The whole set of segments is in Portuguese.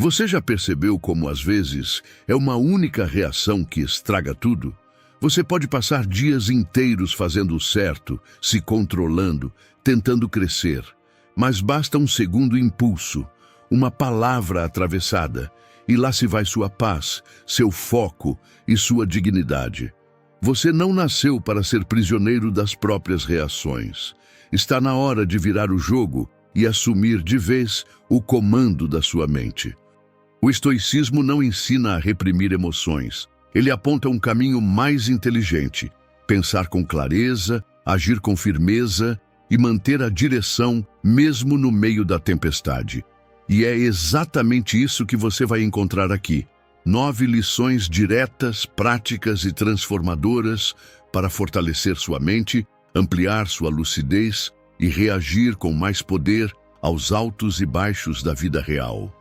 Você já percebeu como, às vezes, é uma única reação que estraga tudo? Você pode passar dias inteiros fazendo o certo, se controlando, tentando crescer. Mas basta um segundo impulso, uma palavra atravessada, e lá se vai sua paz, seu foco e sua dignidade. Você não nasceu para ser prisioneiro das próprias reações. Está na hora de virar o jogo e assumir de vez o comando da sua mente. O estoicismo não ensina a reprimir emoções. Ele aponta um caminho mais inteligente: pensar com clareza, agir com firmeza e manter a direção mesmo no meio da tempestade. E é exatamente isso que você vai encontrar aqui. 9 lições diretas, práticas e transformadoras para fortalecer sua mente, ampliar sua lucidez e reagir com mais poder aos altos e baixos da vida real.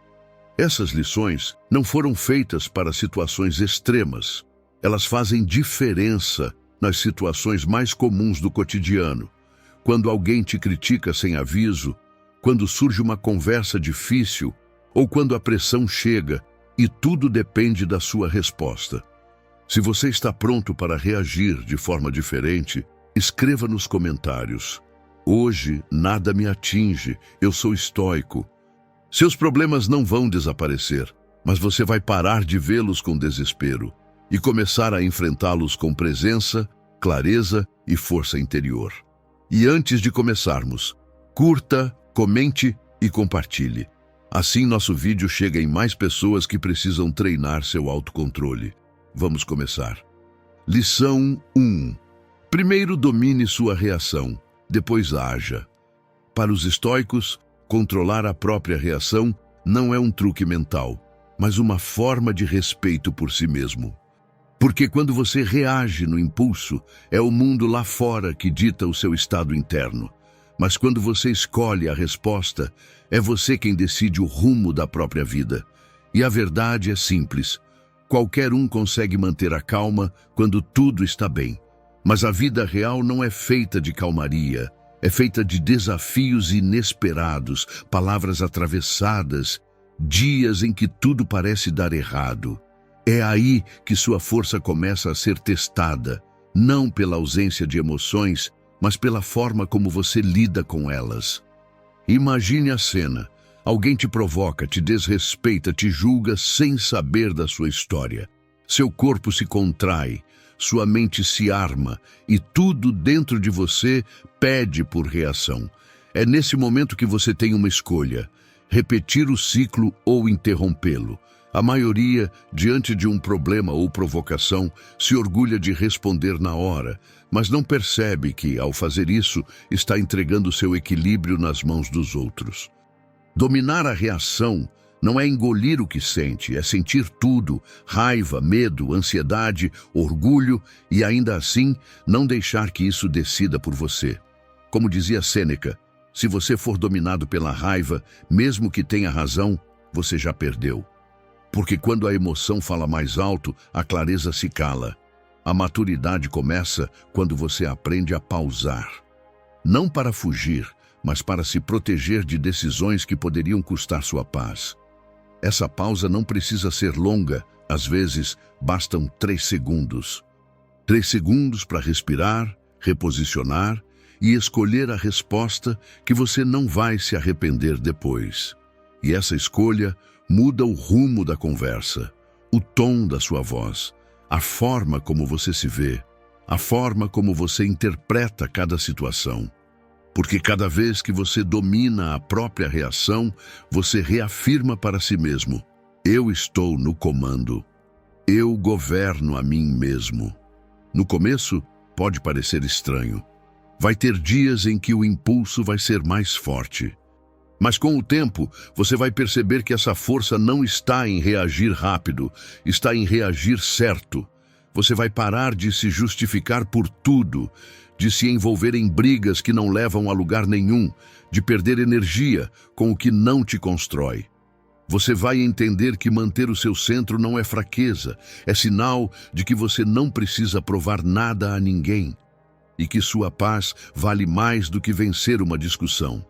Essas lições não foram feitas para situações extremas. Elas fazem diferença nas situações mais comuns do cotidiano. Quando alguém te critica sem aviso, quando surge uma conversa difícil ou quando a pressão chega, e tudo depende da sua resposta. Se você está pronto para reagir de forma diferente, escreva nos comentários: hoje nada me atinge, eu sou estoico. Seus problemas não vão desaparecer, mas você vai parar de vê-los com desespero e começar a enfrentá-los com presença, clareza e força interior. E antes de começarmos, curta, comente e compartilhe. Assim nosso vídeo chega em mais pessoas que precisam treinar seu autocontrole. Vamos começar. Lição 1. Primeiro domine sua reação, depois haja. Para os estoicos, controlar a própria reação não é um truque mental, mas uma forma de respeito por si mesmo. Porque quando você reage no impulso, é o mundo lá fora que dita o seu estado interno. Mas quando você escolhe a resposta, é você quem decide o rumo da própria vida. E a verdade é simples: qualquer um consegue manter a calma quando tudo está bem. Mas a vida real não é feita de calmaria. É feita de desafios inesperados, palavras atravessadas, dias em que tudo parece dar errado. É aí que sua força começa a ser testada, não pela ausência de emoções, mas pela forma como você lida com elas. Imagine a cena: alguém te provoca, te desrespeita, te julga sem saber da sua história. Seu corpo se contrai, sua mente se arma e tudo dentro de você pede por reação. É nesse momento que você tem uma escolha: repetir o ciclo ou interrompê-lo. A maioria, diante de um problema ou provocação, se orgulha de responder na hora, mas não percebe que, ao fazer isso, está entregando seu equilíbrio nas mãos dos outros. Dominar a reação não é engolir o que sente, é sentir tudo: raiva, medo, ansiedade, orgulho, e ainda assim não deixar que isso decida por você. Como dizia Sêneca, se você for dominado pela raiva, mesmo que tenha razão, você já perdeu. Porque quando a emoção fala mais alto, a clareza se cala. A maturidade começa quando você aprende a pausar. Não para fugir, mas para se proteger de decisões que poderiam custar sua paz. Essa pausa não precisa ser longa, às vezes bastam 3 segundos. 3 segundos para respirar, reposicionar e escolher a resposta que você não vai se arrepender depois. E essa escolha muda o rumo da conversa, o tom da sua voz, a forma como você se vê, a forma como você interpreta cada situação. Porque cada vez que você domina a própria reação, você reafirma para si mesmo: eu estou no comando. Eu governo a mim mesmo. No começo, pode parecer estranho. Vai ter dias em que o impulso vai ser mais forte. Mas com o tempo, você vai perceber que essa força não está em reagir rápido, está em reagir certo. Você vai parar de se justificar por tudo, de se envolver em brigas que não levam a lugar nenhum, de perder energia com o que não te constrói. Você vai entender que manter o seu centro não é fraqueza, é sinal de que você não precisa provar nada a ninguém e que sua paz vale mais do que vencer uma discussão.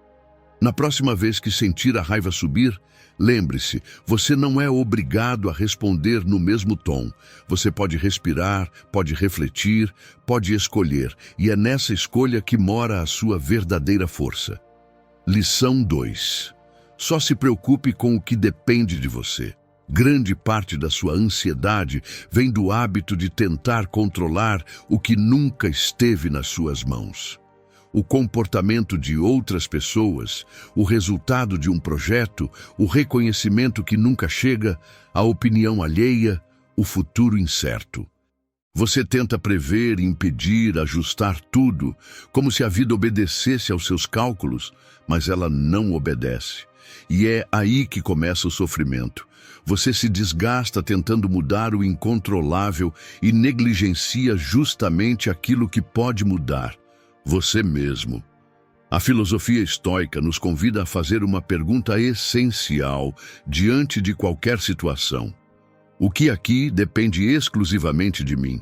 Na próxima vez que sentir a raiva subir, lembre-se, você não é obrigado a responder no mesmo tom. Você pode respirar, pode refletir, pode escolher, e é nessa escolha que mora a sua verdadeira força. Lição 2. Só se preocupe com o que depende de você. Grande parte da sua ansiedade vem do hábito de tentar controlar o que nunca esteve nas suas mãos. O comportamento de outras pessoas, o resultado de um projeto, o reconhecimento que nunca chega, a opinião alheia, o futuro incerto. Você tenta prever, impedir, ajustar tudo, como se a vida obedecesse aos seus cálculos, mas ela não obedece. E é aí que começa o sofrimento. Você se desgasta tentando mudar o incontrolável e negligencia justamente aquilo que pode mudar. Você mesmo. A filosofia estoica nos convida a fazer uma pergunta essencial diante de qualquer situação. O que aqui depende exclusivamente de mim?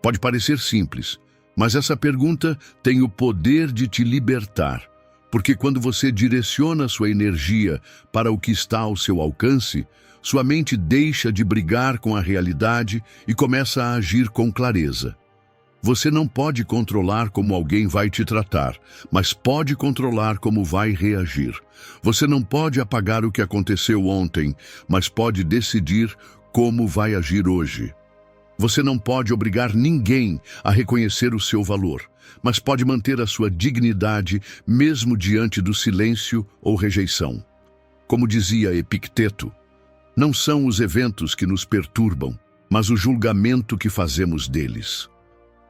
Pode parecer simples, mas essa pergunta tem o poder de te libertar, porque quando você direciona sua energia para o que está ao seu alcance, sua mente deixa de brigar com a realidade e começa a agir com clareza. Você não pode controlar como alguém vai te tratar, mas pode controlar como vai reagir. Você não pode apagar o que aconteceu ontem, mas pode decidir como vai agir hoje. Você não pode obrigar ninguém a reconhecer o seu valor, mas pode manter a sua dignidade mesmo diante do silêncio ou rejeição. Como dizia Epicteto, não são os eventos que nos perturbam, mas o julgamento que fazemos deles.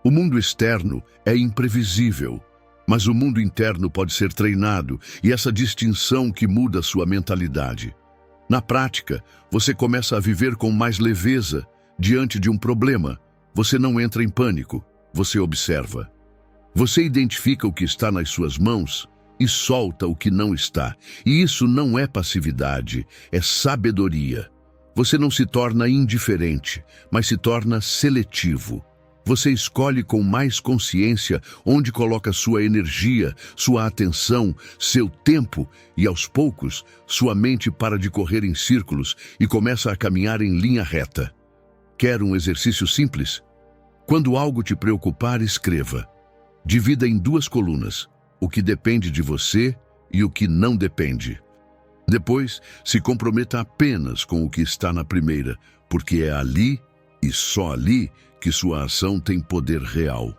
O mundo externo é imprevisível, mas o mundo interno pode ser treinado, e essa distinção que muda sua mentalidade. Na prática, você começa a viver com mais leveza diante de um problema. Você não entra em pânico, você observa. Você identifica o que está nas suas mãos e solta o que não está. E isso não é passividade, é sabedoria. Você não se torna indiferente, mas se torna seletivo. Você escolhe com mais consciência onde coloca sua energia, sua atenção, seu tempo e, aos poucos, sua mente para de correr em círculos e começa a caminhar em linha reta. Quer um exercício simples? Quando algo te preocupar, escreva. Divida em 2 colunas, o que depende de você e o que não depende. Depois, se comprometa apenas com o que está na primeira, porque é ali e só ali que sua ação tem poder real.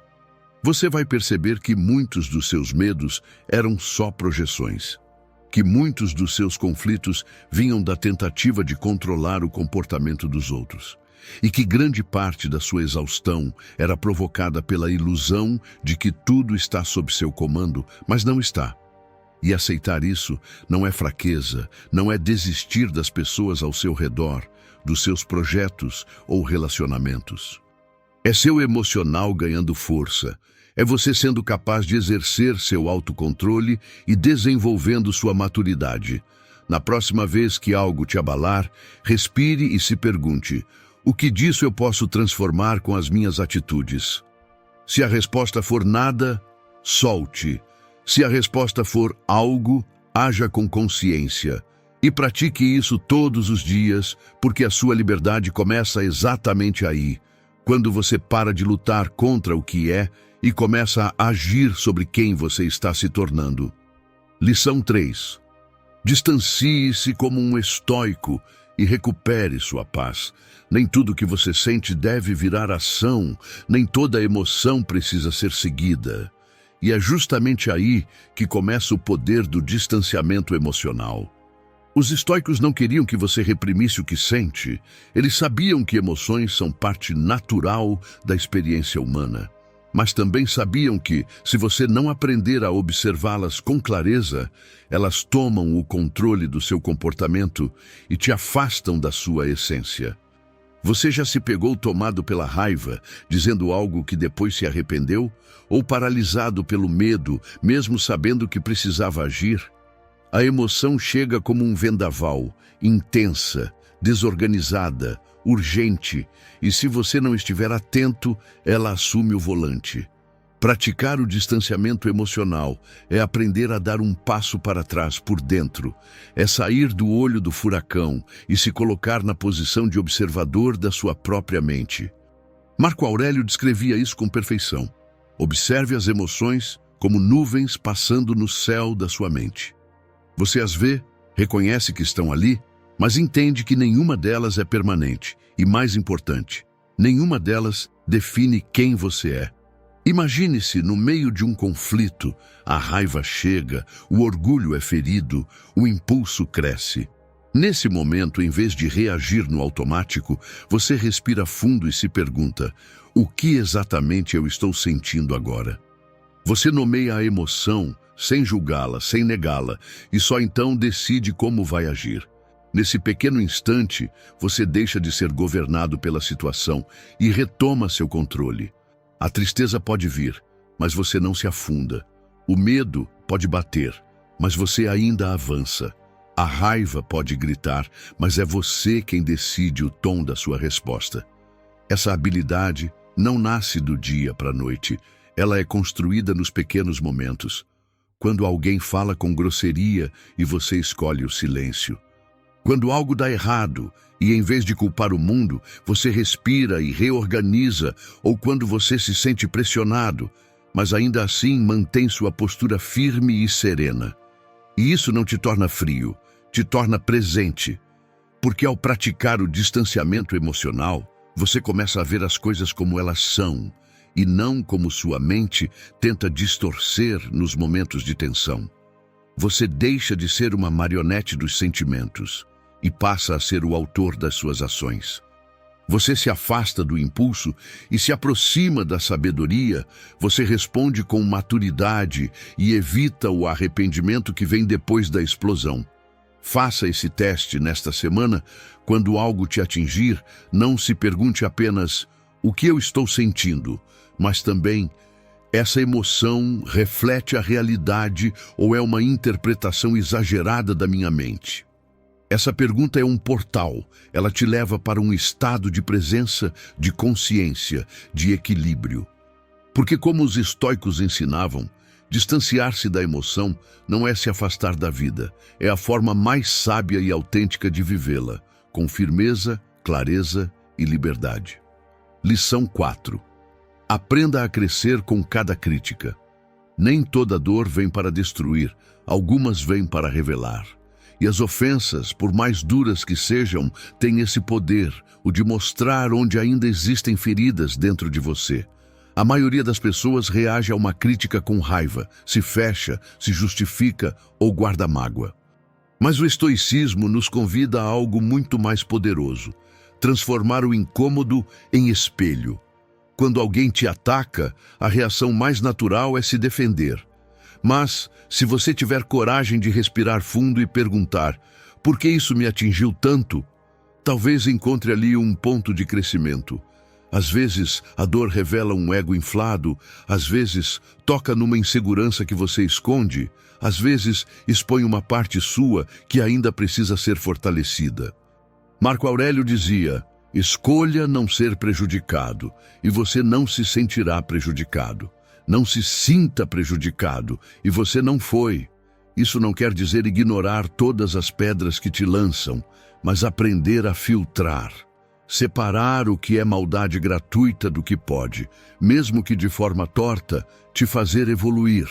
Você vai perceber que muitos dos seus medos eram só projeções, que muitos dos seus conflitos vinham da tentativa de controlar o comportamento dos outros, e que grande parte da sua exaustão era provocada pela ilusão de que tudo está sob seu comando, mas não está. E aceitar isso não é fraqueza, não é desistir das pessoas ao seu redor, dos seus projetos ou relacionamentos. É seu emocional ganhando força. É você sendo capaz de exercer seu autocontrole e desenvolvendo sua maturidade. Na próxima vez que algo te abalar, respire e se pergunte: o que disso eu posso transformar com as minhas atitudes? Se a resposta for nada, solte. Se a resposta for algo, haja com consciência. E pratique isso todos os dias, porque a sua liberdade começa exatamente aí, quando você para de lutar contra o que é e começa a agir sobre quem você está se tornando. Lição 3. Distancie-se como um estoico e recupere sua paz. Nem tudo que você sente deve virar ação, nem toda emoção precisa ser seguida. E é justamente aí que começa o poder do distanciamento emocional. Os estoicos não queriam que você reprimisse o que sente. Eles sabiam que emoções são parte natural da experiência humana. Mas também sabiam que, se você não aprender a observá-las com clareza, elas tomam o controle do seu comportamento e te afastam da sua essência. Você já se pegou tomado pela raiva, dizendo algo que depois se arrependeu? Ou paralisado pelo medo, mesmo sabendo que precisava agir? A emoção chega como um vendaval, intensa, desorganizada, urgente, e se você não estiver atento, ela assume o volante. Praticar o distanciamento emocional é aprender a dar um passo para trás por dentro, é sair do olho do furacão e se colocar na posição de observador da sua própria mente. Marco Aurélio descrevia isso com perfeição. Observe as emoções como nuvens passando no céu da sua mente. Você as vê, reconhece que estão ali, mas entende que nenhuma delas é permanente e, mais importante, nenhuma delas define quem você é. Imagine-se no meio de um conflito, a raiva chega, o orgulho é ferido, o impulso cresce. Nesse momento, em vez de reagir no automático, você respira fundo e se pergunta: o que exatamente eu estou sentindo agora? Você nomeia a emoção, sem julgá-la, sem negá-la, e só então decide como vai agir. Nesse pequeno instante, você deixa de ser governado pela situação e retoma seu controle. A tristeza pode vir, mas você não se afunda. O medo pode bater, mas você ainda avança. A raiva pode gritar, mas é você quem decide o tom da sua resposta. Essa habilidade não nasce do dia para a noite. Ela é construída nos pequenos momentos. Quando alguém fala com grosseria e você escolhe o silêncio. Quando algo dá errado e, em vez de culpar o mundo, você respira e reorganiza, ou quando você se sente pressionado, mas ainda assim mantém sua postura firme e serena. E isso não te torna frio, te torna presente. Porque ao praticar o distanciamento emocional, você começa a ver as coisas como elas são, e não como sua mente tenta distorcer nos momentos de tensão. Você deixa de ser uma marionete dos sentimentos e passa a ser o autor das suas ações. Você se afasta do impulso e se aproxima da sabedoria, você responde com maturidade e evita o arrependimento que vem depois da explosão. Faça esse teste nesta semana. Quando algo te atingir, não se pergunte apenas o que eu estou sentindo, mas também essa emoção reflete a realidade ou é uma interpretação exagerada da minha mente? Essa pergunta é um portal, ela te leva para um estado de presença, de consciência, de equilíbrio. Porque como os estoicos ensinavam, distanciar-se da emoção não é se afastar da vida, é a forma mais sábia e autêntica de vivê-la, com firmeza, clareza e liberdade. Lição 4. Aprenda a crescer com cada crítica. Nem toda dor vem para destruir, algumas vêm para revelar. E as ofensas, por mais duras que sejam, têm esse poder, o de mostrar onde ainda existem feridas dentro de você. A maioria das pessoas reage a uma crítica com raiva, se fecha, se justifica ou guarda mágoa. Mas o estoicismo nos convida a algo muito mais poderoso: transformar o incômodo em espelho. Quando alguém te ataca, a reação mais natural é se defender. Mas, se você tiver coragem de respirar fundo e perguntar: por que isso me atingiu tanto? Talvez encontre ali um ponto de crescimento. Às vezes, a dor revela um ego inflado, às vezes, toca numa insegurança que você esconde, às vezes, expõe uma parte sua que ainda precisa ser fortalecida. Marco Aurélio dizia: escolha não ser prejudicado, e você não se sentirá prejudicado. Não se sinta prejudicado, e você não foi. Isso não quer dizer ignorar todas as pedras que te lançam, mas aprender a filtrar. Separar o que é maldade gratuita do que pode, mesmo que de forma torta, te fazer evoluir.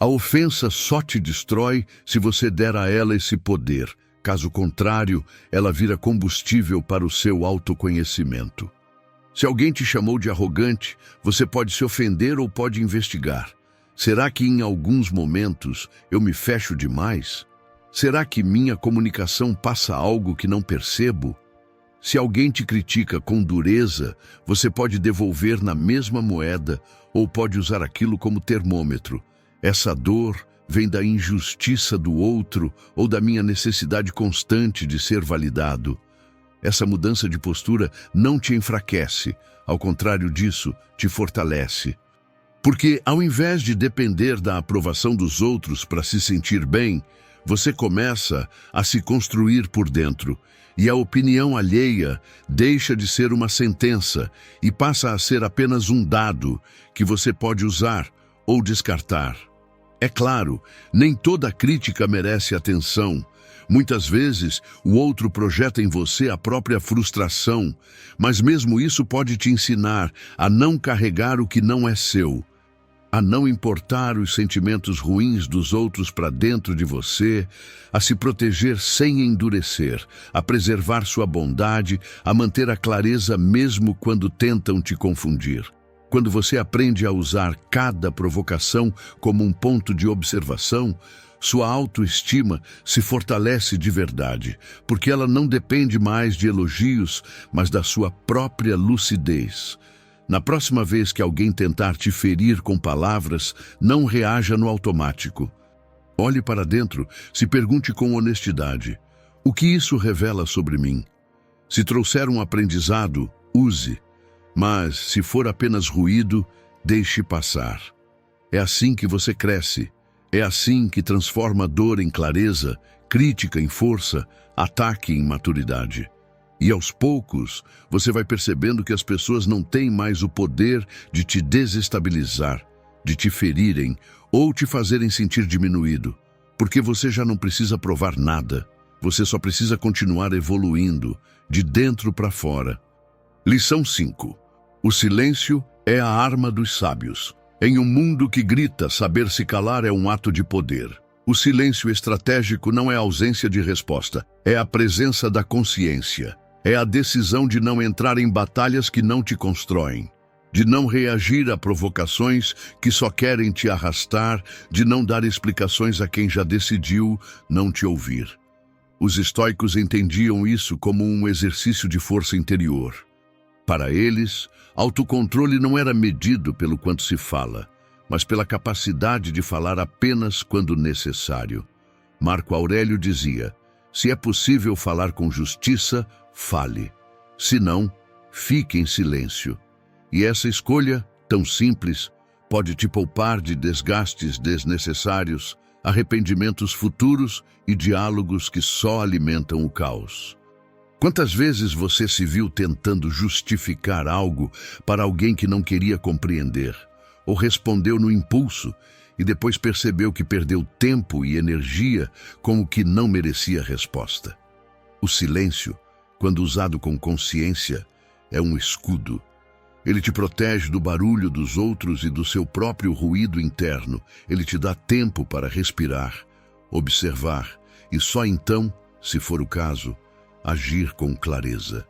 A ofensa só te destrói se você der a ela esse poder. Caso contrário, ela vira combustível para o seu autoconhecimento. Se alguém te chamou de arrogante, você pode se ofender ou pode investigar. Será que em alguns momentos eu me fecho demais? Será que minha comunicação passa algo que não percebo? Se alguém te critica com dureza, você pode devolver na mesma moeda ou pode usar aquilo como termômetro. Essa dor vem da injustiça do outro ou da minha necessidade constante de ser validado. Essa mudança de postura não te enfraquece, ao contrário disso, te fortalece. Porque, ao invés de depender da aprovação dos outros para se sentir bem, você começa a se construir por dentro, e a opinião alheia deixa de ser uma sentença e passa a ser apenas um dado que você pode usar ou descartar. É claro, nem toda crítica merece atenção. Muitas vezes, o outro projeta em você a própria frustração, mas mesmo isso pode te ensinar a não carregar o que não é seu, a não importar os sentimentos ruins dos outros para dentro de você, a se proteger sem endurecer, a preservar sua bondade, a manter a clareza mesmo quando tentam te confundir. Quando você aprende a usar cada provocação como um ponto de observação, sua autoestima se fortalece de verdade, porque ela não depende mais de elogios, mas da sua própria lucidez. Na próxima vez que alguém tentar te ferir com palavras, não reaja no automático. Olhe para dentro, se pergunte com honestidade: o que isso revela sobre mim? Se trouxer um aprendizado, use. Mas, se for apenas ruído, deixe passar. É assim que você cresce. É assim que transforma dor em clareza, crítica em força, ataque em maturidade. E aos poucos, você vai percebendo que as pessoas não têm mais o poder de te desestabilizar, de te ferirem ou te fazerem sentir diminuído, porque você já não precisa provar nada. Você só precisa continuar evoluindo, de dentro para fora. Lição 5. O silêncio é a arma dos sábios. Em um mundo que grita, saber se calar é um ato de poder. O silêncio estratégico não é a ausência de resposta, é a presença da consciência. É a decisão de não entrar em batalhas que não te constroem, de não reagir a provocações que só querem te arrastar, de não dar explicações a quem já decidiu não te ouvir. Os estoicos entendiam isso como um exercício de força interior. Para eles, autocontrole não era medido pelo quanto se fala, mas pela capacidade de falar apenas quando necessário. Marco Aurélio dizia: se é possível falar com justiça, fale. Se não, fique em silêncio. E essa escolha, tão simples, pode te poupar de desgastes desnecessários, arrependimentos futuros e diálogos que só alimentam o caos. Quantas vezes você se viu tentando justificar algo para alguém que não queria compreender, ou respondeu no impulso e depois percebeu que perdeu tempo e energia com o que não merecia resposta? O silêncio, quando usado com consciência, é um escudo. Ele te protege do barulho dos outros e do seu próprio ruído interno. Ele te dá tempo para respirar, observar e só então, se for o caso, agir com clareza.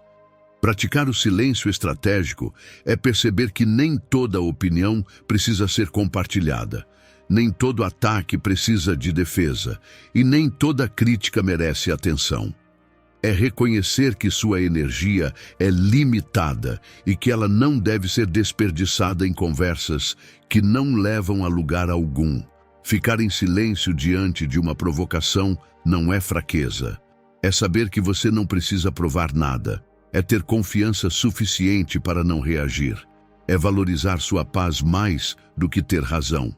Praticar o silêncio estratégico é perceber que nem toda opinião precisa ser compartilhada, nem todo ataque precisa de defesa e nem toda crítica merece atenção. É reconhecer que sua energia é limitada e que ela não deve ser desperdiçada em conversas que não levam a lugar algum. Ficar em silêncio diante de uma provocação não é fraqueza. É saber que você não precisa provar nada. É ter confiança suficiente para não reagir. É valorizar sua paz mais do que ter razão.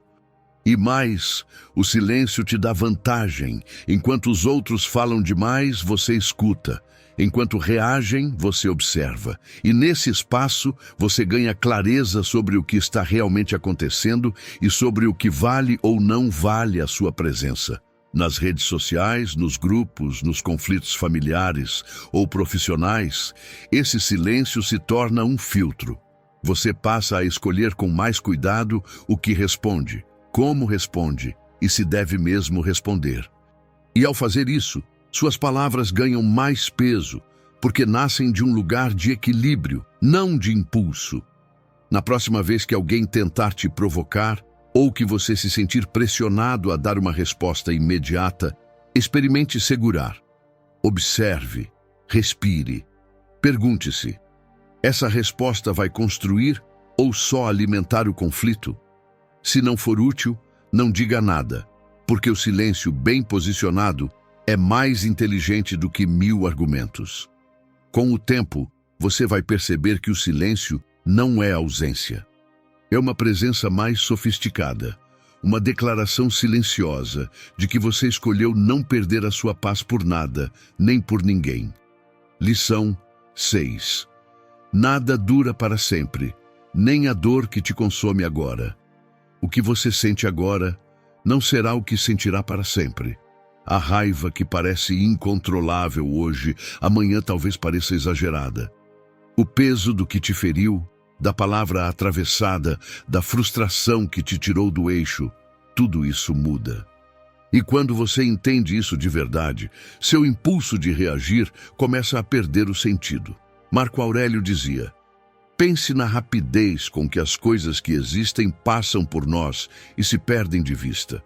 E mais, o silêncio te dá vantagem. Enquanto os outros falam demais, você escuta. Enquanto reagem, você observa. E nesse espaço, você ganha clareza sobre o que está realmente acontecendo e sobre o que vale ou não vale a sua presença. Nas redes sociais, nos grupos, nos conflitos familiares ou profissionais, esse silêncio se torna um filtro. Você passa a escolher com mais cuidado o que responde, como responde e se deve mesmo responder. E ao fazer isso, suas palavras ganham mais peso, porque nascem de um lugar de equilíbrio, não de impulso. Na próxima vez que alguém tentar te provocar, ou que você se sentir pressionado a dar uma resposta imediata, experimente segurar. Observe, respire. Pergunte-se: essa resposta vai construir ou só alimentar o conflito? Se não for útil, não diga nada, porque o silêncio bem posicionado é mais inteligente do que 1000 argumentos. Com o tempo, você vai perceber que o silêncio não é ausência. É uma presença mais sofisticada, uma declaração silenciosa de que você escolheu não perder a sua paz por nada, nem por ninguém. Lição 6. Nada dura para sempre, nem a dor que te consome agora. O que você sente agora não será o que sentirá para sempre. A raiva que parece incontrolável hoje, amanhã talvez pareça exagerada. O peso do que te feriu, da palavra atravessada, da frustração que te tirou do eixo, tudo isso muda. E quando você entende isso de verdade, seu impulso de reagir começa a perder o sentido. Marco Aurélio dizia: pense na rapidez com que as coisas que existem passam por nós e se perdem de vista.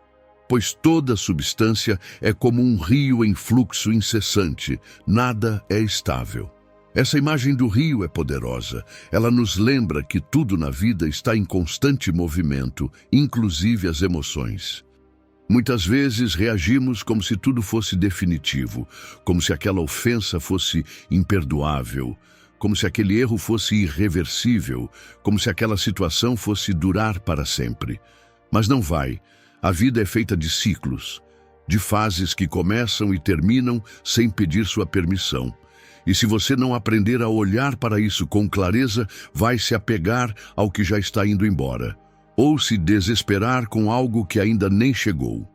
Pois toda substância é como um rio em fluxo incessante, nada é estável. Essa imagem do rio é poderosa. Ela nos lembra que tudo na vida está em constante movimento, inclusive as emoções. Muitas vezes reagimos como se tudo fosse definitivo, como se aquela ofensa fosse imperdoável, como se aquele erro fosse irreversível, como se aquela situação fosse durar para sempre. Mas não vai. A vida é feita de ciclos, de fases que começam e terminam sem pedir sua permissão. E se você não aprender a olhar para isso com clareza, vai se apegar ao que já está indo embora, ou se desesperar com algo que ainda nem chegou.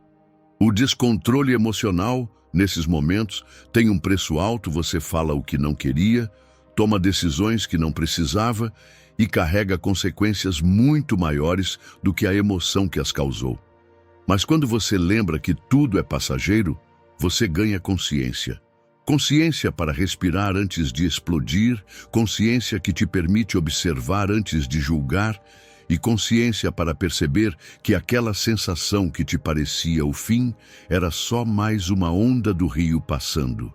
O descontrole emocional, nesses momentos, tem um preço alto. Você fala o que não queria, toma decisões que não precisava e carrega consequências muito maiores do que a emoção que as causou. Mas quando você lembra que tudo é passageiro, você ganha consciência. Consciência para respirar antes de explodir, consciência que te permite observar antes de julgar e consciência para perceber que aquela sensação que te parecia o fim era só mais uma onda do rio passando.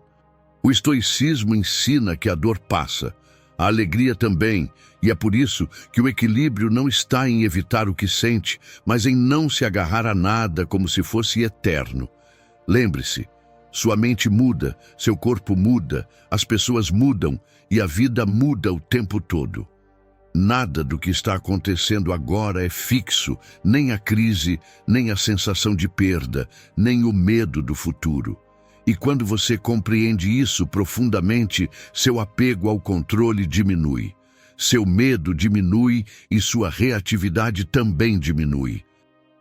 O estoicismo ensina que a dor passa, a alegria também, e é por isso que o equilíbrio não está em evitar o que sente, mas em não se agarrar a nada como se fosse eterno. Lembre-se, sua mente muda, seu corpo muda, as pessoas mudam e a vida muda o tempo todo. Nada do que está acontecendo agora é fixo, nem a crise, nem a sensação de perda, nem o medo do futuro. E quando você compreende isso profundamente, seu apego ao controle diminui. Seu medo diminui e sua reatividade também diminui.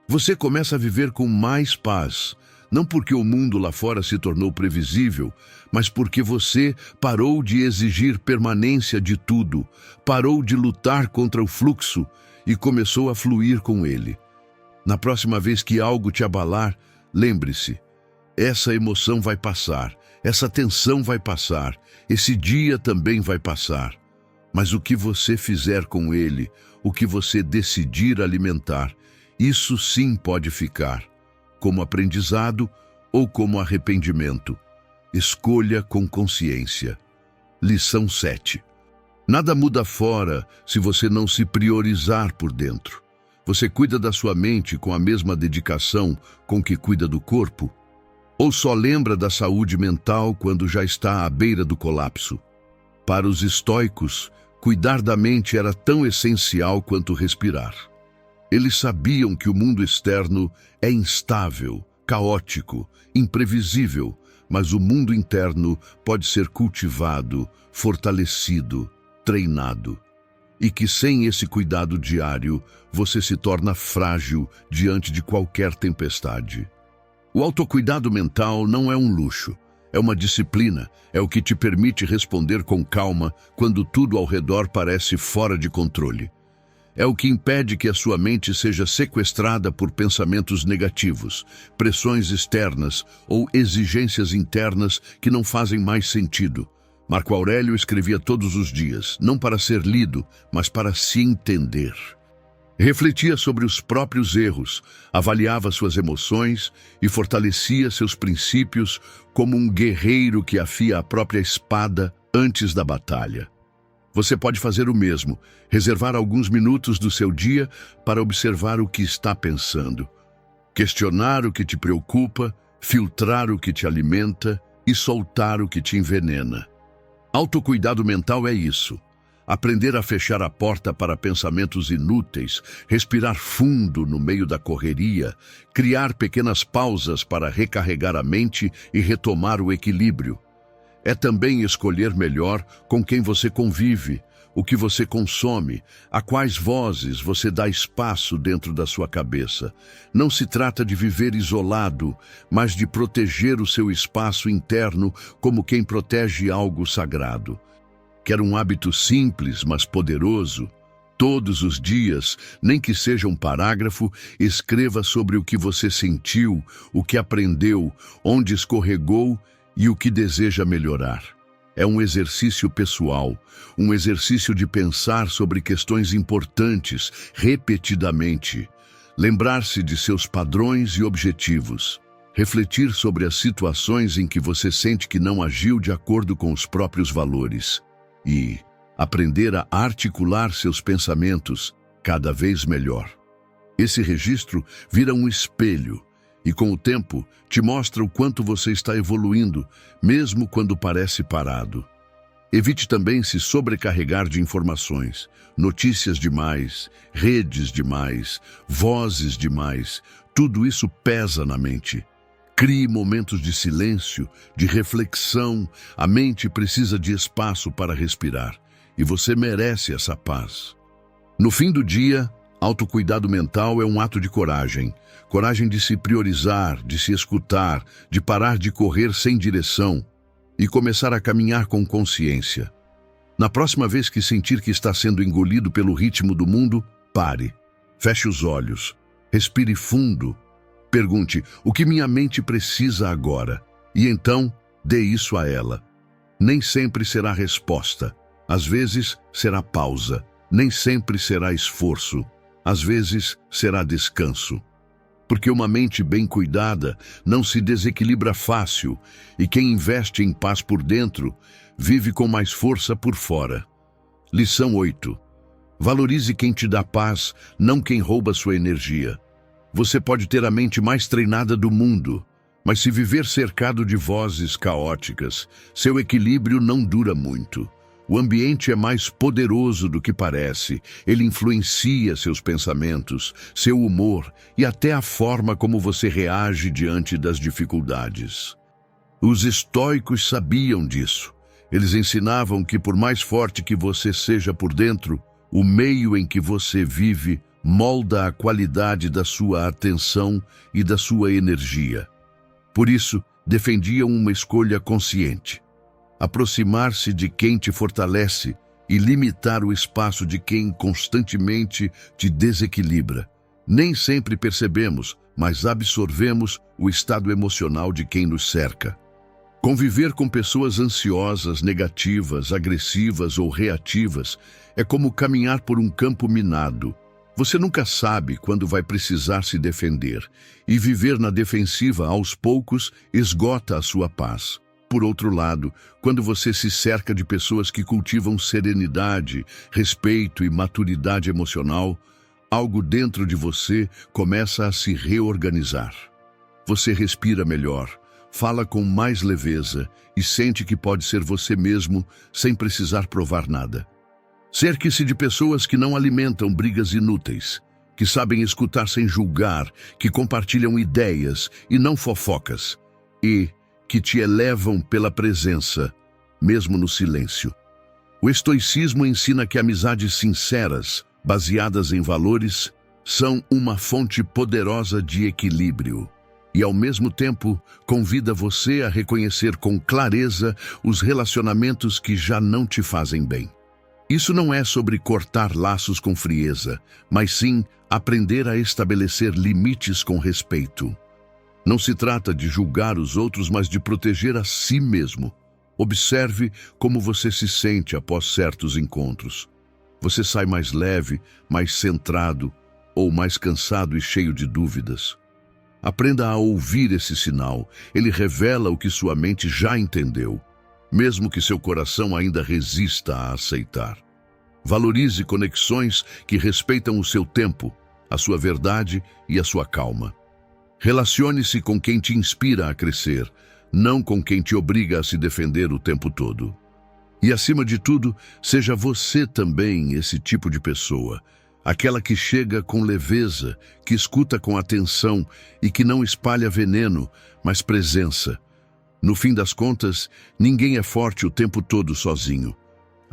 Você começa a viver com mais paz, não porque o mundo lá fora se tornou previsível, mas porque você parou de exigir permanência de tudo, parou de lutar contra o fluxo e começou a fluir com ele. Na próxima vez que algo te abalar, lembre-se, essa emoção vai passar, essa tensão vai passar, esse dia também vai passar. Mas o que você fizer com ele, o que você decidir alimentar, isso sim pode ficar, como aprendizado ou como arrependimento. Escolha com consciência. Lição 7. Nada muda fora se você não se priorizar por dentro. Você cuida da sua mente com a mesma dedicação com que cuida do corpo? Ou só lembra da saúde mental quando já está à beira do colapso? Para os estoicos, cuidar da mente era tão essencial quanto respirar. Eles sabiam que o mundo externo é instável, caótico, imprevisível, mas o mundo interno pode ser cultivado, fortalecido, treinado. E que sem esse cuidado diário, você se torna frágil diante de qualquer tempestade. O autocuidado mental não é um luxo, é uma disciplina, é o que te permite responder com calma quando tudo ao redor parece fora de controle. É o que impede que a sua mente seja sequestrada por pensamentos negativos, pressões externas ou exigências internas que não fazem mais sentido. Marco Aurélio escrevia todos os dias, não para ser lido, mas para se entender. Refletia sobre os próprios erros, avaliava suas emoções e fortalecia seus princípios como um guerreiro que afia a própria espada antes da batalha. Você pode fazer o mesmo, reservar alguns minutos do seu dia para observar o que está pensando, questionar o que te preocupa, filtrar o que te alimenta e soltar o que te envenena. Autocuidado mental é isso. Aprender a fechar a porta para pensamentos inúteis, respirar fundo no meio da correria, criar pequenas pausas para recarregar a mente e retomar o equilíbrio. É também escolher melhor com quem você convive, o que você consome, a quais vozes você dá espaço dentro da sua cabeça. Não se trata de viver isolado, mas de proteger o seu espaço interno como quem protege algo sagrado. Quer um hábito simples, mas poderoso? Todos os dias, nem que seja um parágrafo, escreva sobre o que você sentiu, o que aprendeu, onde escorregou e o que deseja melhorar. É um exercício pessoal, um exercício de pensar sobre questões importantes, repetidamente. Lembrar-se de seus padrões e objetivos. Refletir sobre as situações em que você sente que não agiu de acordo com os próprios valores. E aprender a articular seus pensamentos cada vez melhor. Esse registro vira um espelho e, com o tempo, te mostra o quanto você está evoluindo, mesmo quando parece parado. Evite também se sobrecarregar de informações, notícias demais, redes demais, vozes demais. Tudo isso pesa na mente. Crie momentos de silêncio, de reflexão. A mente precisa de espaço para respirar. E você merece essa paz. No fim do dia, autocuidado mental é um ato de coragem. Coragem de se priorizar, de se escutar, de parar de correr sem direção e começar a caminhar com consciência. Na próxima vez que sentir que está sendo engolido pelo ritmo do mundo, pare. Feche os olhos. Respire fundo. Pergunte: o que minha mente precisa agora? E então, dê isso a ela. Nem sempre será resposta. Às vezes será pausa, nem sempre será esforço, às vezes será descanso. Porque uma mente bem cuidada não se desequilibra fácil e quem investe em paz por dentro vive com mais força por fora. Lição 8. Valorize quem te dá paz, não quem rouba sua energia. Você pode ter a mente mais treinada do mundo, mas se viver cercado de vozes caóticas, seu equilíbrio não dura muito. O ambiente é mais poderoso do que parece. Ele influencia seus pensamentos, seu humor e até a forma como você reage diante das dificuldades. Os estoicos sabiam disso. Eles ensinavam que por mais forte que você seja por dentro, o meio em que você vive molda a qualidade da sua atenção e da sua energia. Por isso, defendiam uma escolha consciente. Aproximar-se de quem te fortalece e limitar o espaço de quem constantemente te desequilibra. Nem sempre percebemos, mas absorvemos o estado emocional de quem nos cerca. Conviver com pessoas ansiosas, negativas, agressivas ou reativas é como caminhar por um campo minado. Você nunca sabe quando vai precisar se defender, e viver na defensiva aos poucos esgota a sua paz. Por outro lado, quando você se cerca de pessoas que cultivam serenidade, respeito e maturidade emocional, algo dentro de você começa a se reorganizar. Você respira melhor, fala com mais leveza e sente que pode ser você mesmo sem precisar provar nada. Cerque-se de pessoas que não alimentam brigas inúteis, que sabem escutar sem julgar, que compartilham ideias e não fofocas, e que te elevam pela presença, mesmo no silêncio. O estoicismo ensina que amizades sinceras, baseadas em valores, são uma fonte poderosa de equilíbrio e, ao mesmo tempo, convida você a reconhecer com clareza os relacionamentos que já não te fazem bem. Isso não é sobre cortar laços com frieza, mas sim aprender a estabelecer limites com respeito. Não se trata de julgar os outros, mas de proteger a si mesmo. Observe como você se sente após certos encontros. Você sai mais leve, mais centrado ou mais cansado e cheio de dúvidas. Aprenda a ouvir esse sinal. Ele revela o que sua mente já entendeu, mesmo que seu coração ainda resista a aceitar. Valorize conexões que respeitam o seu tempo, a sua verdade e a sua calma. Relacione-se com quem te inspira a crescer, não com quem te obriga a se defender o tempo todo. E, acima de tudo, seja você também esse tipo de pessoa, aquela que chega com leveza, que escuta com atenção e que não espalha veneno, mas presença. No fim das contas, ninguém é forte o tempo todo sozinho.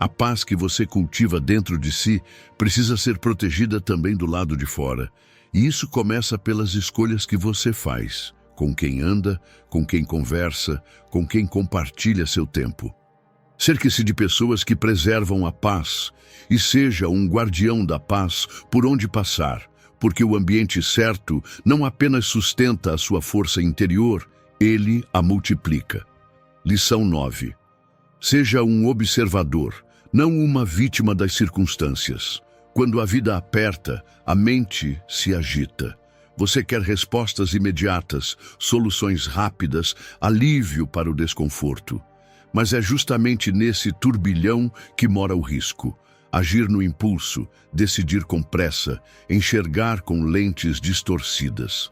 A paz que você cultiva dentro de si precisa ser protegida também do lado de fora. E isso começa pelas escolhas que você faz, com quem anda, com quem conversa, com quem compartilha seu tempo. Cerque-se de pessoas que preservam a paz e seja um guardião da paz por onde passar, porque o ambiente certo não apenas sustenta a sua força interior, ele a multiplica. Lição 9. Seja um observador, não uma vítima das circunstâncias. Quando a vida aperta, a mente se agita. Você quer respostas imediatas, soluções rápidas, alívio para o desconforto. Mas é justamente nesse turbilhão que mora o risco. Agir no impulso, decidir com pressa, enxergar com lentes distorcidas.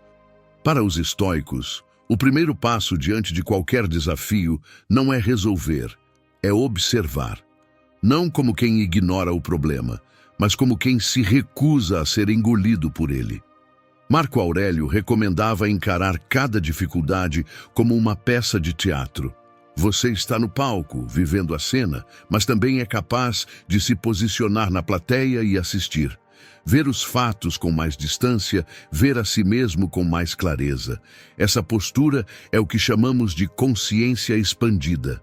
Para os estoicos, o primeiro passo diante de qualquer desafio não é resolver, é observar. Não como quem ignora o problema, mas como quem se recusa a ser engolido por ele. Marco Aurélio recomendava encarar cada dificuldade como uma peça de teatro. Você está no palco, vivendo a cena, mas também é capaz de se posicionar na plateia e assistir. Ver os fatos com mais distância, ver a si mesmo com mais clareza. Essa postura é o que chamamos de consciência expandida.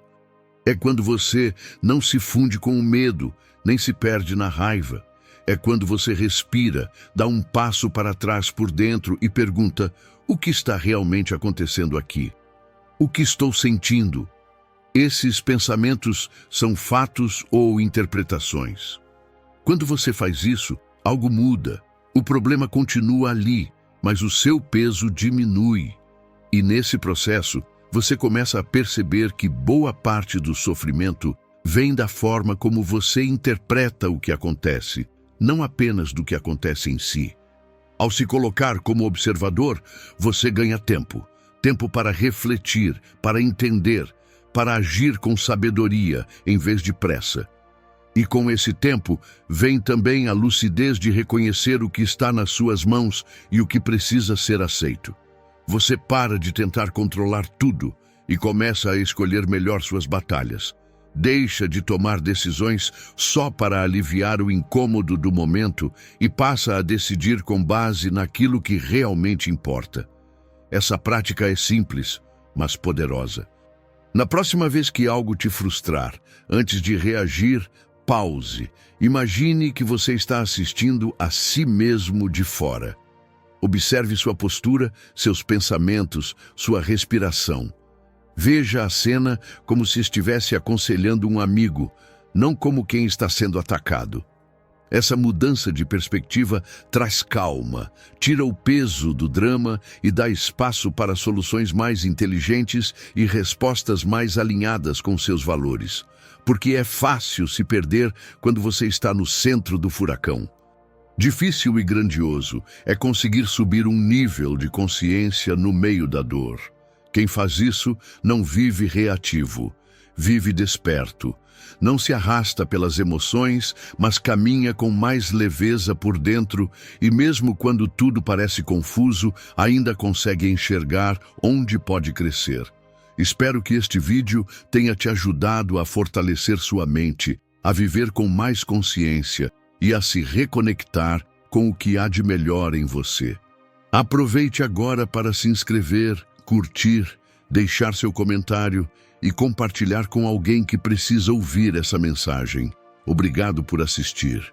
É quando você não se funde com o medo, nem se perde na raiva. É quando você respira, dá um passo para trás por dentro e pergunta: o que está realmente acontecendo aqui? O que estou sentindo? Esses pensamentos são fatos ou interpretações. Quando você faz isso, algo muda. O problema continua ali, mas o seu peso diminui. E nesse processo, você começa a perceber que boa parte do sofrimento vem da forma como você interpreta o que acontece, não apenas do que acontece em si. Ao se colocar como observador, você ganha tempo. Tempo para refletir, para entender, para agir com sabedoria em vez de pressa. E com esse tempo, vem também a lucidez de reconhecer o que está nas suas mãos e o que precisa ser aceito. Você para de tentar controlar tudo e começa a escolher melhor suas batalhas. Deixa de tomar decisões só para aliviar o incômodo do momento e passa a decidir com base naquilo que realmente importa. Essa prática é simples, mas poderosa. Na próxima vez que algo te frustrar, antes de reagir, pause. Imagine que você está assistindo a si mesmo de fora. Observe sua postura, seus pensamentos, sua respiração. Veja a cena como se estivesse aconselhando um amigo, não como quem está sendo atacado. Essa mudança de perspectiva traz calma, tira o peso do drama e dá espaço para soluções mais inteligentes e respostas mais alinhadas com seus valores. Porque é fácil se perder quando você está no centro do furacão. Difícil e grandioso é conseguir subir um nível de consciência no meio da dor. Quem faz isso não vive reativo, vive desperto. Não se arrasta pelas emoções, mas caminha com mais leveza por dentro e mesmo quando tudo parece confuso, ainda consegue enxergar onde pode crescer. Espero que este vídeo tenha te ajudado a fortalecer sua mente, a viver com mais consciência e a se reconectar com o que há de melhor em você. Aproveite agora para se inscrever, curtir, deixar seu comentário e compartilhar com alguém que precisa ouvir essa mensagem. Obrigado por assistir.